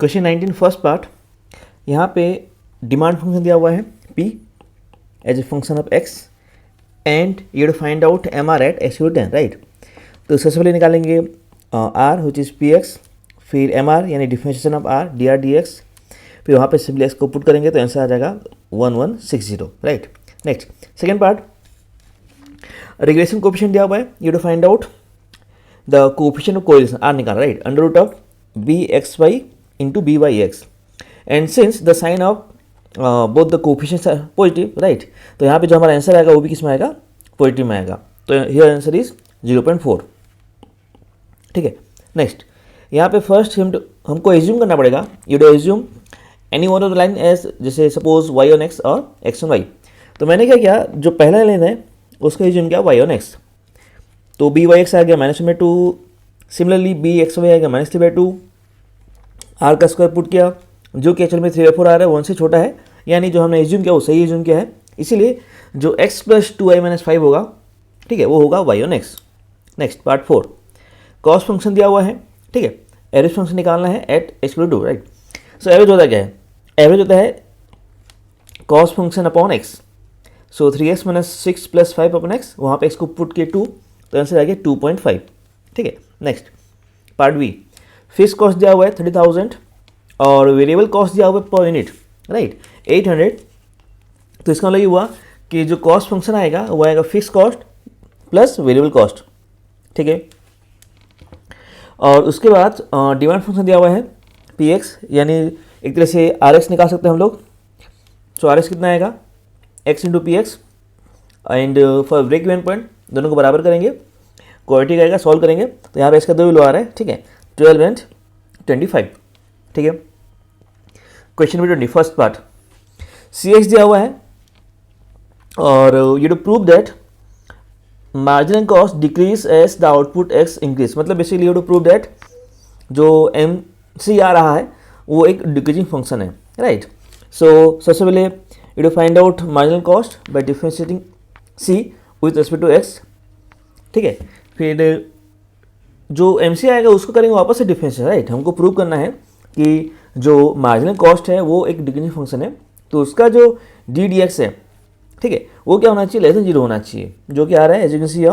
Question 19 first part, यहाँ पे demand function दिया हुआ है p as a function of x and you to find out mr at x10, right. तो सबसे पहले निकालेंगे r विच इज़ px, फिर mr यानी differentiation of r dr dx, फिर वहाँ पे सिंपली x को पुट करेंगे तो आंसर आ जाएगा 1160, right. Next second part, regression coefficient दिया हुआ है, you to find out the coefficient of correlation r निकाल, right, under root of bxy into byx and since the sign of both the coefficients are positive, right, तो यहाँ पे जो हमारा answer आएगा वो भी किस में आएगा, पॉजिटिव में आएगा। तो हियर आंसर इज 0.4, ठीक है। नेक्स्ट यहाँ पे फर्स्ट हमको एज्यूम करना पड़ेगा, you do assume any one of the line as, जैसे सपोज y ऑन x और x ऑन y। तो मैंने क्या किया, जो पहला लाइन है उसका एज्यूम किया y ऑन x, तो byx आ गया -2, सिमिलरली bxy आ गया -3/2, r का स्क्वायर पुट किया जो कि एक्चुअल में 3/4 आ रहा है, 1 से छोटा है, यानी जो हमने एज्यूम किया वो सही एज्यूम किया है, इसीलिए जो x + 2i - 5 होगा, ठीक है, वो होगा y on x। Next part 4, cos function दिया हुआ है, ठीक है, एवरेज फंक्शन निकालना है eight x/2, right. So average होता क्या है, एवरेज होता है कॉस फंक्शन अपॉन x, सो 3x - 6 + 5 अपॉन x, वहाँ पे x को पुट किए 2, तो आंसर आ गया 2.5, ठीक है। Next part B, fix cost दिया हुआ है 30,000 और वेरिएबल कॉस्ट दिया हुआ है पर यूनिट, राइट, 800। तो इसका मतलब ये हुआ कि जो कॉस्ट फंक्शन आएगा वो आएगा fix cost plus variable cost, ठीक है। और उसके बाद डिमांड फंक्शन दिया हुआ है px, यानी एक तरह से rx निकाल सकते हैं हम लोग। सो rx कितना आएगा, x into P X, and for break even point दोनों को बराबर करेंगे, क्वाड्रेटिक आएगा, सॉल्व करेंगे तो यहाँ पे इसका 2 वैल्यू आ रहा है, ठीक है, 12 एंड 25, ठीक है। Question number 20 first part, Cx दिया हुआ है और you to prove that marginal cost decrease as the output x increase, मतलब basically you to prove that जो MC आ रहा है वो एक डिक्रीजिंग फंक्शन है, राइट। सो सबसे पहले you to find out marginal cost by differentiating C with respect to x, ठीक है। फिर जो MC आएगा उसको करेंगे वापस से डिफरेंशिएट, राइट। हमको प्रूव करना है कि जो मार्जिनल कॉस्ट है वो एक डिक्रीजिंग फंक्शन है, तो उसका जो d dx है, ठीक है, वो क्या होना चाहिए, <0 होना चाहिए, जो कि आ रहा है एज यू कैन सी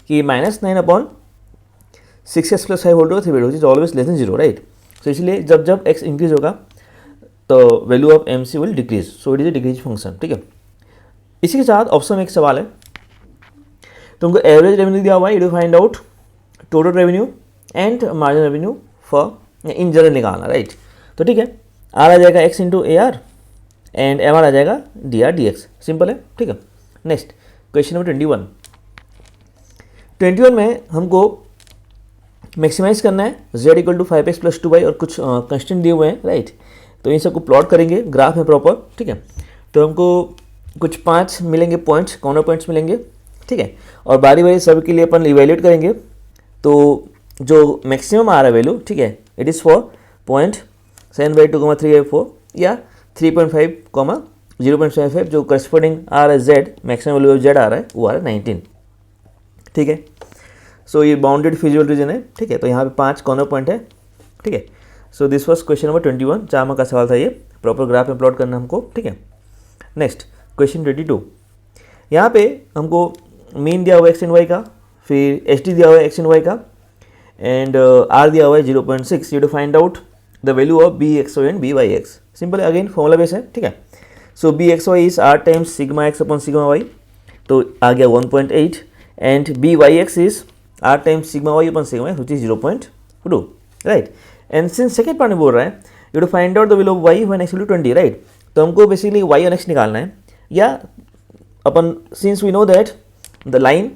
कि -9/6x + 5 whole 3 which is always <0, right. तो इसलिए जब जब x इंक्रीज होगा तो value of MC will decrease, so it is a decrease function, ठीक है। इसी के साथ ऑप्शन में एक सवाल है, तुमको एवरेज रेवेन्यू दिया हुआ है, you to find out total revenue and marginal revenue for in general निकालना, राइट। तो ठीक है, आर आ जाएगा x into AR and MR आ जाएगा dr dx, सिंपल है, ठीक है। नेक्स्ट क्वेश्चन नंबर 21 में हमको मैक्सिमाइज करना है z = 5x + 2y और कुछ कंस्टेंट दिए हुए हैं, राइट। तो इन सबको प्लॉट करेंगे ग्राफ में प्रॉपर, ठीक है। तो हमको कुछ 5 मिलेंगे पॉइंट्स, कॉर्नर पॉइंट्स मिलेंगे, ठीक है, और बारी बारी सब के लिए अपन इवेल्यूएट करेंगे। तो जो मैक्सिमम आ रहा है वैल्यू, ठीक है, इट इज़ फॉर 0.7/2, 3/4 या 3.5, 0.75, जो करस्पॉन्डिंग आ रहा है z, maximum value of z आ रहा है वो आ रहा है 19, ठीक है। सो ये बाउंडेड फिजिबल रीजन है, ठीक है। तो यहाँ पे 5 कॉर्नर पॉइंट है, ठीक है। So this was question number 21, 4 marks का सवाल था ये, प्रॉपर ग्राफ में प्लॉट करना हमको, ठीक है। नेक्स्ट क्वेश्चन 22, यहाँ पे हमको मीन दिया हुआ x एंड y का, फिर HD दिया हुआ है x एंड y का, एंड R दिया हुआ है 0.6, you to find out the value of bxy and byx। Simple है, अगेन फॉर्मूला बेस है, ठीक है। So bxy is r times sigma x upon sigma y, तो आ गया 1.8, and byx is r times sigma y upon sigma x which is 0.2, right. And since second part में बोल रहा है you to find out the value of y when x = 20, right. तो हमको basically y और x निकालना है, या अपन since we know that the line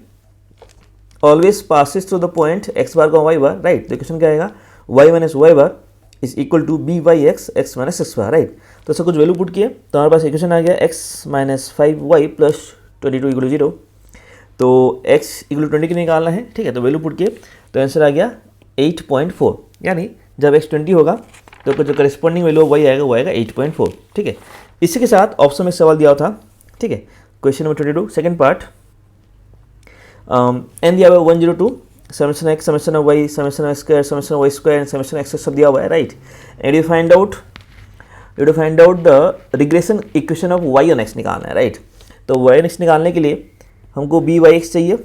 always passes through the point x bar y bar, right. तो इक्वेशन क्या आएगा, y - y bar is equal to byx x - x bar, right. तो इसका कुछ वैल्यू पुट किए तो हमारे पास इक्वेशन आ गया x - 5y + 22 = 0। तो x = 20 की निकालना है, ठीक है। तो वैल्यू पुट किए तो आंसर आ गया 8.4, यानी जब x 20 होगा तो जो करस्पॉन्डिंग वैल्यू y आएगा वो आएगा 8.4, ठीक है। इसी के साथ ऑप्शन में सवाल दिया था, ठीक है। Question number 22 second part, n दिया हुआ 102 summation x, summation y, summation x square, summation y square and summation x सब दिया हुआ है, right. And you find out the regression equation of y on x निकालना है, राइट। तो Y on x निकालने के लिए हमको बी वाई एक्स चाहिए।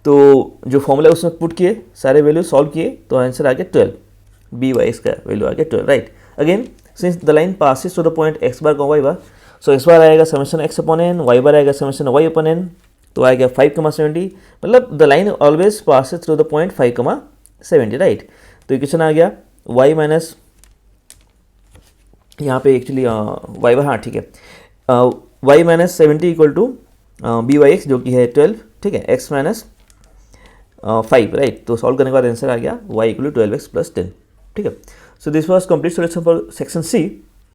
तो जो फॉर्मूला है उसमें पुट किए, सारे वैल्यू सॉल्व किए, तो आंसर आ गया 12, बी वाई एक्स का वैल्यू आ गया 12, right. Again since the line passes to the point X bar Y bar, so X bar आएगा summation X upon N, Y bar आएगा समेशन वाई अपॉन एन, तो आएगा 5,70, मतलब the line always passes through the point 5,70, right. तो equation आ गया Y minus, यहाँ पे एक्चुअली वाई बार, हाँ ठीक है, y minus 70 equal to b Y x जो कि है 12, ठीक है, एक्स माइनस 5, राइट। तो सॉल्व करने के बाद आंसर आ गया y equal to 12x plus 10, ठीक है। So this was complete solution for section C.